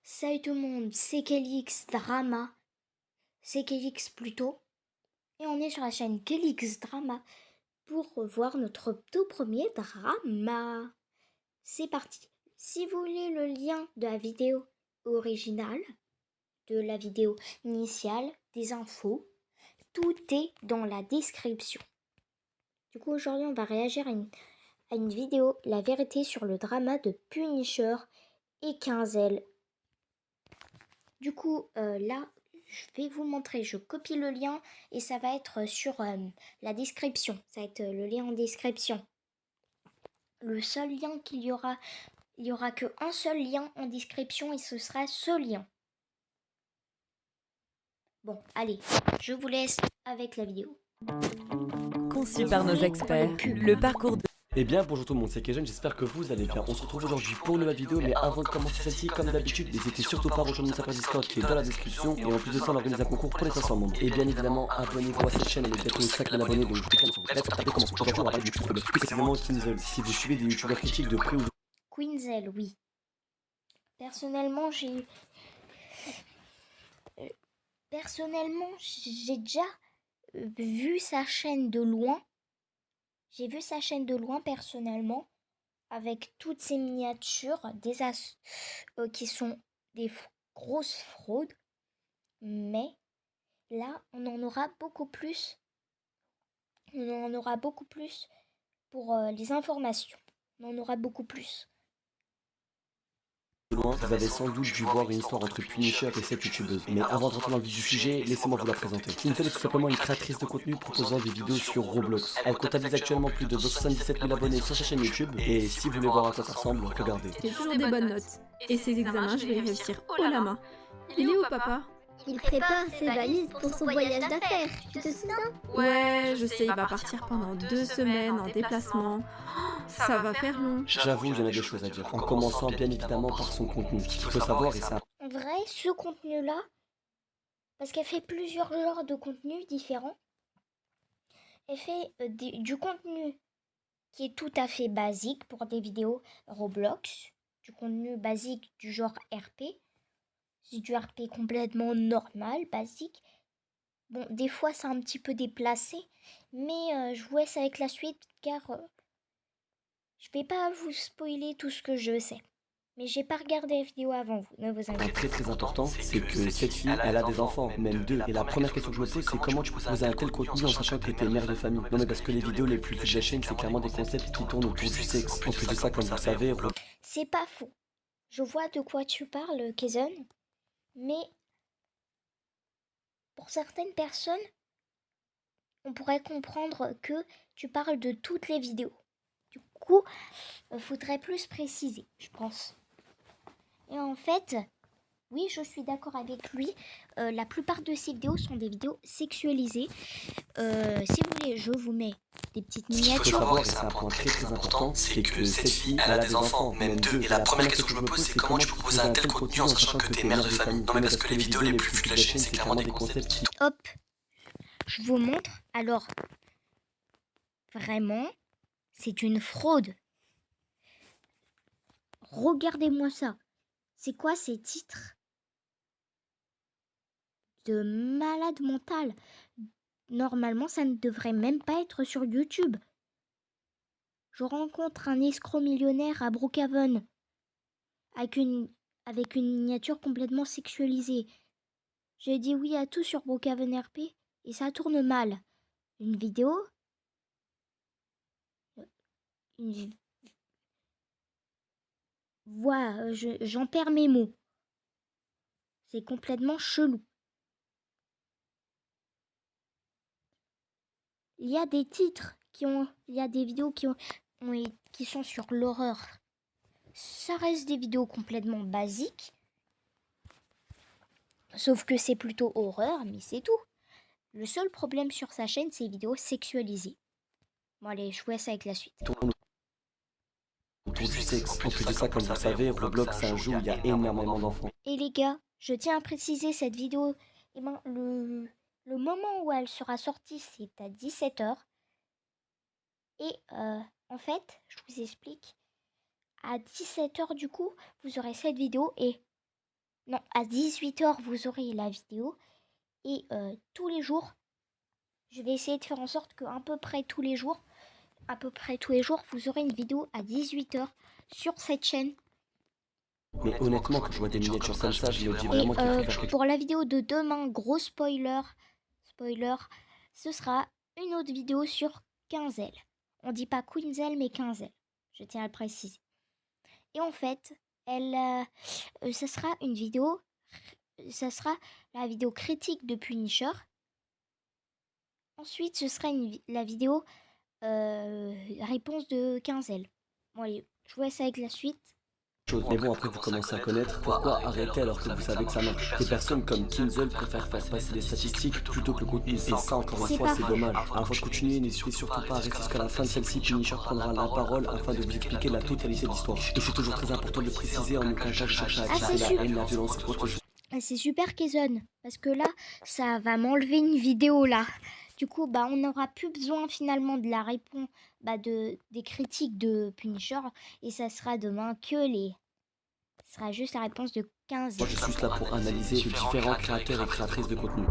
Salut tout le monde, c'est Kelix Drama, c'est Kelix plutôt, et on est sur la chaîne Kelix Drama pour revoir notre tout premier drama. C'est parti. Si vous voulez le lien de la vidéo originale, de la vidéo initiale, des infos, tout est dans la description. Du coup aujourd'hui on va réagir à une vidéo, la vérité sur le drama de Punisher et Quinzel. Du coup, là, je vais vous montrer. Je copie le lien et ça va être sur la description. Ça va être le lien en description. Le seul lien qu'il y aura, il y aura qu'un seul lien en description et ce sera ce lien. Bon, allez, je vous laisse avec la vidéo. Conçu par nos Désolée pour les experts, pubs. le parcours de... Eh bien bonjour tout le monde, c'est Kejen, j'espère que vous allez bien. On se retrouve aujourd'hui pour une nouvelle vidéo, mais avant de commencer celle-ci, comme d'habitude, n'hésitez surtout pas à rejoindre mon serveur Discord qui est dans la description. Et en plus de ça, on organise un concours pour les 500 membres. Et bien évidemment, abonnez-vous à cette chaîne, elle est bientôt 5000 abonnés, donc je vous clique sur bref, regardez comment aujourd'hui on va parler du plus précisément Kinzel. Si vous suivez des youtubeurs critiques de près ou de... Quinzel, oui. Personnellement, j'ai déjà vu sa chaîne de loin. J'ai vu sa chaîne de loin personnellement, avec toutes ces miniatures qui sont des grosses fraudes. Mais là, on en aura beaucoup plus. On en aura beaucoup plus pour les informations. On en aura beaucoup plus. loin, vous avez sans doute dû voir une histoire entre Punisher et cette youtubeuse. Mais avant de rentrer dans le vif du sujet, laissez-moi vous la présenter. Kinzel est tout simplement une créatrice de contenu proposant des vidéos sur Roblox. Elle comptabilise actuellement plus de 277 000 abonnés sur sa chaîne YouTube, et si vous voulez voir à quoi ça ressemble, regardez. J'ai toujours des bonnes notes. Et ces examens, je vais les réussir haut la main. Il est où, papa? Il prépare ses valises pour son voyage d'affaires, tu te souviens? Ouais, je sais, il va partir pendant 2 semaines en déplacement. Ça va faire long. J'avoue, il y en a des choses à dire. En commençant bien évidemment par son contenu. Ce qu'il faut savoir, et ça En vrai, ce contenu-là, parce qu'elle fait plusieurs genres de contenus différents, elle fait du contenu qui est tout à fait basique pour des vidéos Roblox, du contenu basique du genre RP. C'est du RP complètement normal, basique. Bon, des fois c'est un petit peu déplacé, mais je vous laisse avec la suite car je vais pas vous spoiler tout ce que je sais. Mais j'ai pas regardé la vidéo avant vous, ne vous un inquiétez très important, c'est que cette fille, elle a des enfants, même deux. Et la première question que je me pose, c'est comment tu peux proposer un tel contenu en sachant que t'es mère de famille. Non mais parce que les vidéos les plus vues de la chaîne, c'est clairement des concepts qui tournent autour du sexe. En plus de ça, comme vous le savez, C'est pas faux. Je vois de quoi tu parles, Kazon, mais pour certaines personnes, on pourrait comprendre que tu parles de toutes les vidéos. Du coup, faudrait plus préciser, je pense. Et en fait, oui, je suis d'accord avec lui. La plupart de ces vidéos sont des vidéos sexualisées. Si vous voulez, je vous mets des petites ce qu'il faut miniatures. savoir, et c'est un point très important, c'est que cette fille, elle a des enfants, même deux. Et la première question que je me pose, c'est comment tu peux proposer un tel contenu en sachant que t'es mère de famille. Non mais parce que les vidéos les plus vues de la chaîne, c'est clairement des concepts qui... Hop, je vous montre. Alors, vraiment, c'est une fraude. Regardez-moi ça. C'est quoi ces titres de malade mental? Normalement, ça ne devrait même pas être sur YouTube. Je rencontre un escroc millionnaire à Brookhaven avec une miniature complètement sexualisée. J'ai dit oui à tout sur Brookhaven RP et ça tourne mal. Une vidéo une... Voilà, j'en perds mes mots. C'est complètement chelou. Il y a des titres il y a des vidéos qui sont sur l'horreur. Ça reste des vidéos complètement basiques. Sauf que c'est plutôt horreur, mais c'est tout. Le seul problème sur sa chaîne, c'est les vidéos sexualisées. Bon allez, je vous laisse avec la suite. tournent autour du sexe. En plus de ça, comme vous le savez, Roblox, c'est un jeu où il y a énormément d'enfants. Et les gars, je tiens à préciser cette vidéo, eh ben, le moment où elle sera sortie, c'est à 17h. Et en fait, je vous explique, à 17h du coup, vous aurez cette vidéo et Non, à 18h, vous aurez la vidéo. Et tous les jours, je vais essayer de faire en sorte qu'à peu près tous les jours, vous aurez une vidéo à 18h sur cette chaîne. Mais honnêtement, quand je vois des miniatures comme ça, je me dis Et vraiment qu'il faut faire quelque chose. pour la vidéo de demain, gros spoiler, ce sera une autre vidéo sur Quinzel. On dit pas Quinzel, mais Quinzel. Je tiens à le préciser. Et en fait, ça sera la vidéo critique de Punisher. Ensuite, ce sera la vidéo réponse de Quinzel. Bon allez, je vous laisse avec la suite. Mais bon, après vous commencez à connaître pourquoi arrêter alors que vous savez que ça marche. Des personnes comme Kinzel préfèrent faire passer des statistiques plutôt que le contenu. Et ça, encore une C'est fois, pas c'est vrai. dommage. Avant de continuer, n'hésitez surtout pas à rester jusqu'à la fin de celle-ci. Punisher prendra la parole afin de vous expliquer la totalité de l'histoire. Et c'est toujours très important de le préciser, en aucun cas je cherche à Ah, attiser c'est la sûr. haine, la violence ou autre chose. Ah, c'est super Kazon, parce que là, ça va m'enlever une vidéo là. Du coup, on n'aura plus besoin finalement de la réponse des critiques de Punisher. Et ça sera demain ce sera juste la réponse de 15. Moi je suis juste là pour analyser les différents créateurs et créatrices de contenu.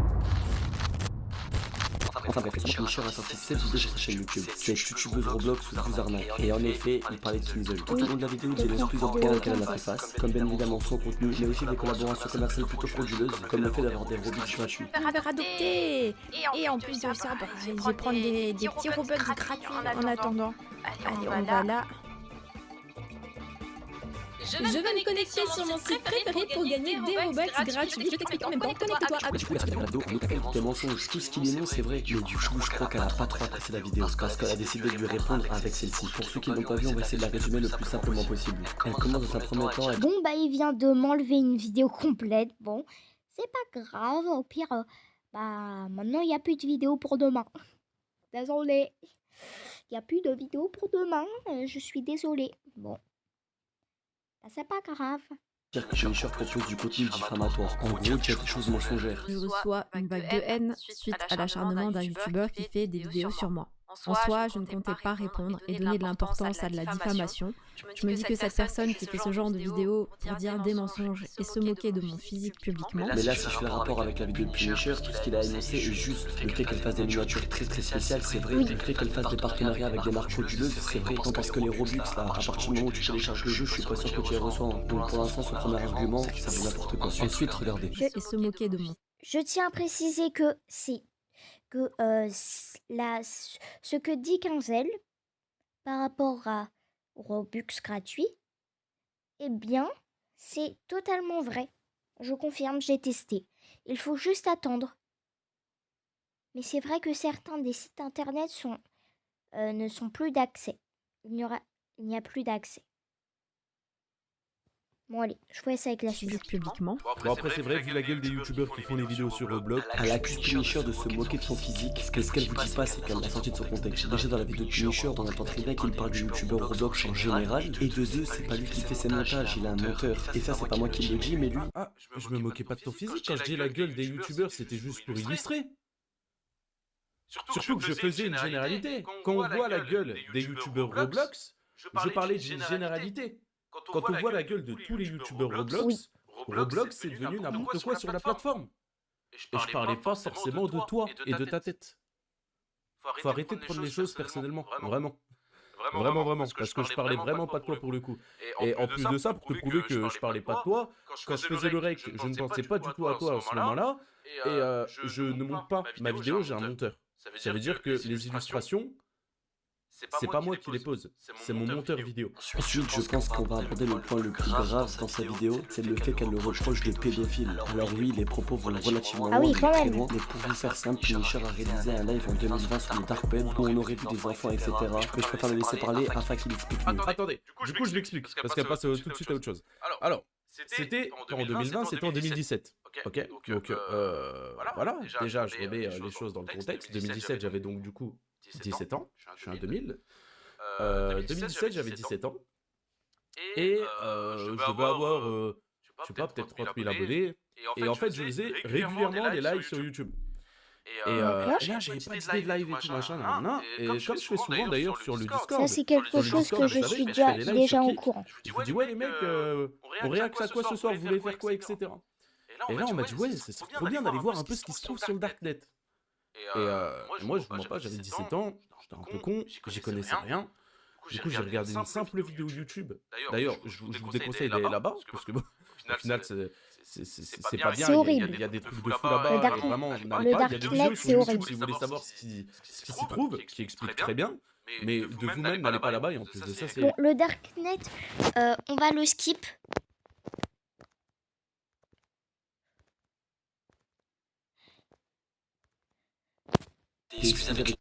Enfin bref, Punisher a sorti 7 vidéos sur sa chaîne YouTube. Cette youtubeuse Roblox vous arnaque. Et en effet, il parlait de Kinzel. Tout au long de la vidéo, il délaisse plusieurs points auxquels elle a fait face, comme bien évidemment son contenu, mais aussi des collaborations commerciales plutôt frauduleuses, comme le fait d'avoir des Robux gratuits. Faire adopter. Et en plus de ça, je vais prendre des petits Robux gratuits en attendant. Allez, on va là. Je vais me connecter sur mon site préféré pour gagner des Robux gratuits. Je t'explique en même temps. Connecte-toi à... Du coup, la vidéo, on nous des mensonges. Tout ce qu'il est non, c'est vrai. Mais du coup, je crois qu'elle a pas trop apprécié la vidéo parce qu'elle a décidé de lui répondre avec celle-ci. Pour ceux qui ne l'ont pas vu, on va essayer de la résumer le plus simplement possible. Elle commence dans un premier temps avec... Bon, il vient de m'enlever une vidéo complète. Bon, c'est pas grave. Au pire, maintenant, il n'y a plus de vidéo pour demain. Désolée. Il n'y a plus de vidéo pour demain. Je suis désolée. Bon. C'est pas grave. dire que Punisher propose du contenu diffamatoire. En gros, il y a des choses mensongères. Je reçois une vague de haine suite à l'acharnement d'un youtubeur qui fait des vidéos sur moi. En soi, je ne comptais pas répondre et donner de l'importance à de la diffamation. Je me dis que cette personne qui fait ce genre de vidéos pour dire des mensonges et se moquer de mon physique publiquement... Mais là, si je fais le rapport avec la vidéo de Punisher, tout ce qu'il a énoncé est juste. Le fait qu'elle fasse des miniatures très très spéciales, c'est vrai. Le fait qu'elle fasse des partenariats avec des marques frauduleuses, c'est vrai. Non, parce que les Robux, là, à partir du moment où tu télécharges le jeu, je suis pas sûr que tu les reçois. Donc pour l'instant, son premier argument, c'est que ça fait n'importe quoi. Ensuite, regardez. Et se moquer de mon... Je tiens à préciser que ce que dit Quinzel par rapport à Robux gratuit, eh bien, c'est totalement vrai. Je confirme, j'ai testé. Il faut juste attendre. Mais c'est vrai que certains des sites internet ne sont plus d'accès. Il n'y a plus d'accès. Bon allez, je vous laisse avec la suite. publiquement. Bon après c'est vrai, vu la gueule des youtubeurs qui font des vidéos sur Roblox, Elle accuse Punisher de se moquer de son physique. Ce qu'elle vous dit pas, c'est qu'elle l'a sorti de son contexte. Déjà dans la vidéo de Punisher, on entend très bien qu'il parle du youtubeur Roblox en général. Et de deux, c'est pas lui qui fait ses montages, il a un monteur. Et ça, c'est pas moi qui le dis, mais lui. ah, je me moquais pas de ton physique, quand je dis la gueule des youtubeurs, c'était juste pour illustrer. Surtout que je faisais une généralité. Quand on voit la gueule des youtubeurs Roblox, je parlais d'une généralité. Quand on voit la gueule de tous les youtubeurs Roblox, Roblox c'est devenu n'importe quoi sur la plateforme. Et je parlais pas forcément de toi et de ta tête. Faut arrêter de prendre les choses personnellement, vraiment. Vraiment, parce que je parlais vraiment pas de toi pour le coup. Et en plus de ça, pour te prouver que je parlais pas de toi, quand je faisais le rec, je ne pensais pas du tout à toi à ce moment-là, et je ne monte pas ma vidéo, j'ai un monteur. Ça veut dire que les illustrations, c'est pas moi qui les pose, c'est mon monteur vidéo. Ensuite, je pense qu'on va aborder le point le plus grave dans sa vidéo, c'est le fait qu'elle le reproche de pédophile. Alors oui, les propos vont relativement loin, quand très même. loin, mais pour vous faire simple, Punisher a réalisé un live en 2020 sur le Dark Web où on aurait vu des enfants, etc. Mais je préfère le laisser parler afin qu'il explique mieux. Attendez, du coup je l'explique, parce qu'elle passe tout de suite à autre chose. Alors, c'était en 2020, c'était en 2017. Ok, donc voilà, déjà je remets les choses dans le contexte. 2017, j'avais donc du coup 17 ans, je suis un 2000. 2017, j'avais 17 ans. Et je devais avoir, je sais pas, peut-être 30 000 abonnés. Et en fait, je faisais régulièrement des lives sur YouTube. Et là, j'avais pas d'idée de live et tout, machin, nan. Et comme je fais souvent d'ailleurs sur le Discord. Ça, c'est quelque chose que je suis déjà au courant. Je vous dis, ouais, les mecs, on réacte à quoi ce soir, vous voulez faire quoi, etc. Et là, on m'a dit, ouais, c'est trop bien d'aller voir un peu ce qui se trouve sur le Darknet. Et moi, je vous mens pas, j'avais 17 ans, j'étais un peu con, j'y connaissais rien. Du coup, j'ai regardé une simple vidéo YouTube. D'ailleurs, je vous déconseille d'aller là-bas, parce que bon, au final, c'est pas bien. C'est horrible. Il y a des trucs de fou là-bas, vraiment, vous n'allez pas. Il y a des vidéos sur YouTube si vous voulez savoir ce qui s'y trouve, qui explique très bien. Mais de vous-même, n'allez pas là-bas, et en plus de ça, c'est... Bon, le Darknet, on va le skip. Excusez-moi.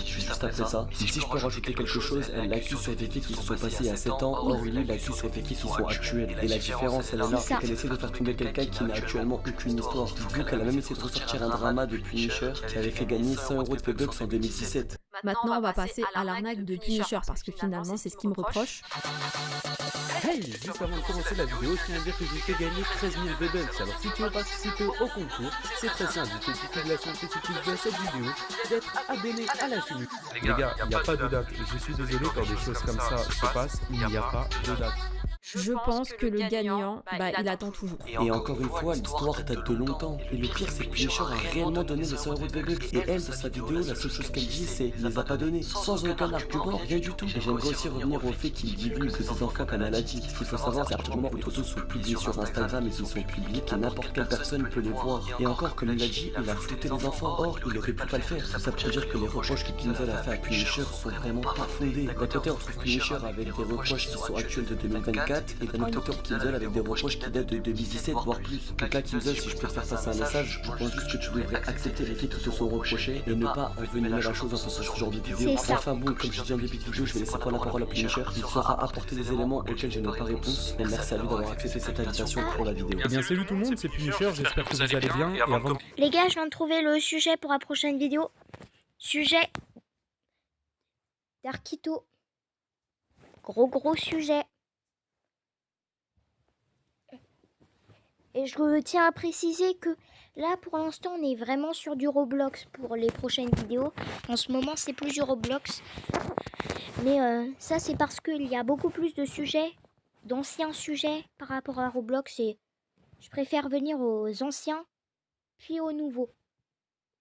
Juste après ça, si je peux rajouter quelque chose, elle l'accuse sur des faits qui se sont passés il y a 7 ans, or lui l'accuse sur des faits qui sont actuels. Et la différence, elle est là, c'est qu'elle essaie de faire tomber quelqu'un qui n'a actuellement aucune histoire. Vu qu'elle a même essayé de ressortir un drama de Punisher qui avait fait gagner 100 € de V-Bucks en 2017. Maintenant, on va passer à l'arnaque de Punisher, parce que finalement, c'est ce qu'il me reproche. Hey, juste avant de commencer la vidéo, je tiens à dire que j'ai fait gagner 13 000 V-Bucks. Alors si tu veux participer au concours, c'est très simple, il suffit de la chaîne que tu utilises dans cette vidéo, d'être abonné à la chaîne. Les gars, il n'y a pas de date. Je suis désolé quand des choses comme ça se passent, il n'y a pas de date. Je pense que le gagnant, il attend toujours. Et encore une fois, l'histoire date de longtemps. Et le pire, c'est que Punisher a réellement donné les 100 € de V-Bucks. Et elle, dans sa vidéo, la seule chose qu'elle dit, c'est qu'il les a pas donnés. Sans aucun argument, rien du tout. Et j'aimerais aussi revenir au fait qu'il divulgue que ses enfants comme elle a dit. Ce qu'il faut savoir, c'est à partir du moment où les photos sont publiées sur Instagram et qu'ils sont publiques, n'importe quelle personne peut les voir. Et encore, comme il l'a dit, il a flouté les enfants. Or, il aurait pu pas le faire. Ça pour dire que les reproches que Kinzel a fait à Punisher sont vraiment pas fondés. D'un côté, on trouve Punisher avec des reproches qui sont actuels de 2024, et d'un autre côté, Kinzel avec des reproches qui datent de 2017, voire plus. Donc là, Kinzel, si je peux faire passer un message, je pense juste que tu devrais accepter les faits qui te sont reprochés et ne pas envenimer la chose en faisant ce genre de vidéo. Enfin bon, comme je dis en début de vidéo, je vais laisser la parole à Punisher. Il saura apporter des éléments auxquels je n'ai pas réponse. Et merci à lui d'avoir accepté cette invitation pour la vidéo. Eh bien, salut tout le monde, c'est Punisher, j'espère que vous allez bien. Et avant de... Les gars, je viens de trouver le sujet pour la prochaine vidéo. Sujet d'Arquito. Gros sujet. Et je tiens à préciser que là, pour l'instant, on est vraiment sur du Roblox pour les prochaines vidéos. En ce moment, c'est plus du Roblox. Mais ça, c'est parce qu'il y a beaucoup plus de sujets, d'anciens sujets par rapport à Roblox. Et je préfère venir aux anciens, puis aux nouveaux.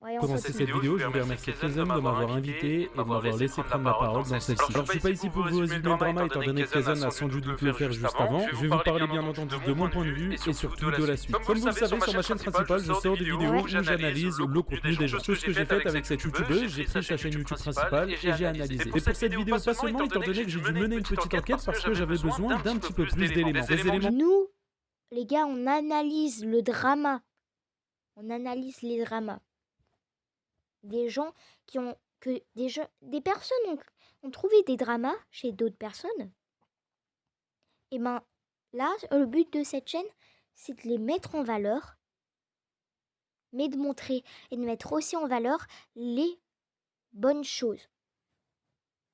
Ouais, Pour commencer cette vidéo, je voulais remercier Kazem de m'avoir invité et de m'avoir laissé prendre la parole dans celle-ci. Alors je suis pas ici pour vous résumer le drama étant donné que Kazem a sans doute dû le faire juste avant. Je vais vous parler bien entendu de mon point de vue et surtout de la suite. Comme vous le savez, sur ma chaîne principale, je sors des vidéos où j'analyse le contenu des gens. Chose que j'ai faite avec cette youtubeuse, j'ai pris sa chaîne YouTube principale et j'ai analysé. Et pour cette vidéo, pas seulement étant donné que j'ai dû mener une petite enquête parce que j'avais besoin d'un petit peu plus d'éléments. Des éléments... Nous, les gars, on analyse le drama. On analyse les dramas. Des gens qui ont des personnes ont trouvé des dramas chez d'autres personnes. Et ben là, le but de cette chaîne, c'est de les mettre en valeur, mais de montrer et de mettre aussi en valeur les bonnes choses.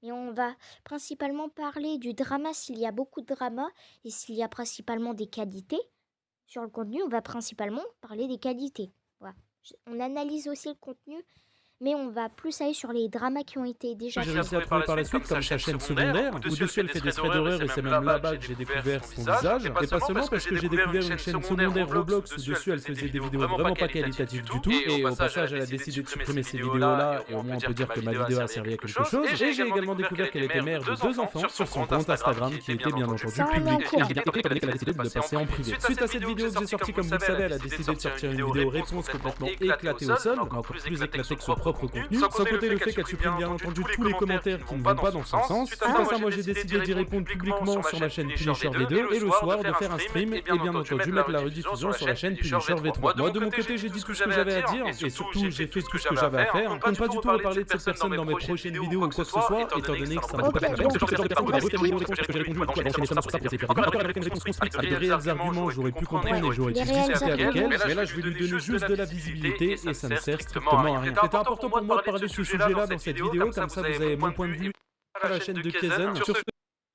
Et on va principalement parler du drama s'il y a beaucoup de drama et s'il y a principalement des qualités. Sur le contenu, on va principalement parler des qualités. Voilà. On analyse aussi le contenu, mais on va plus aller sur les dramas qui ont été déjà J'ai faits. réussi à trouver par la suite comme sa chaîne secondaire, où dessus elle fait des traits d'horreur et c'est même là-bas que j'ai découvert son visage. Et pas seulement parce que j'ai découvert une chaîne secondaire Roblox où dessus elle faisait des vidéos vraiment pas qualitatives du tout. Et au passage elle a décidé de supprimer ces vidéos-là et au moins on peut dire que ma vidéo a servi à quelque chose. Et j'ai également découvert qu'elle était mère de 2 enfants sur son compte Instagram qui était bien entendu public. Et j'ai bien compris qu'elle a décidé de le passer en privé. Suite à cette vidéo que j'ai sortie, comme vous le savez, elle a décidé de sortir une vidéo réponse complètement éclatée au sol, encore plus éclatée que son propre contenu. Sans compter le fait qu'elle supprime bien entendu tous les commentaires qui ne vont pas dans son sens. Suite à ça, moi j'ai décidé d'y répondre publiquement sur ma chaîne Punisher V2 et le soir de faire un stream et bien entendu mettre la rediffusion sur la chaîne Punisher V3. Moi de mon côté j'ai dit tout ce que j'avais à dire et surtout j'ai fait tout ce que j'avais à faire. Je compte pas du tout reparler de cette personne dans mes prochaines vidéos ou quoi que ce soit étant donné que ça m'a pas fait avec de réels arguments, j'aurais pu comprendre et j'aurais pu discuter avec elle. Mais là je vais lui donner juste de la visibilité et ça ne sert strictement à rien. C'était important pour moi de parler de ce sujet-là dans cette vidéo, comme ça vous avez mon point de vue à la chaîne de Kazem. Sur ce,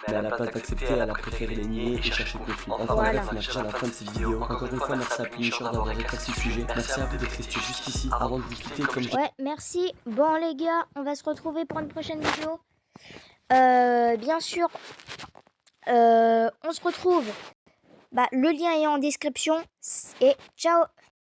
Mais à la place d'accepter, elle a préféré les nier et chercher le conflit. Enfin Voilà. bref, on arrive à la fin de cette vidéo. Encore une fois, merci à Punisher d'avoir éclairci le sujet. Merci à vous d'être restés jusqu'ici. Avant de vous quitter, comme je Ouais, merci. Bon les gars, on va se retrouver pour une prochaine vidéo. Bien sûr, on se retrouve. Le lien est en description. Et ciao.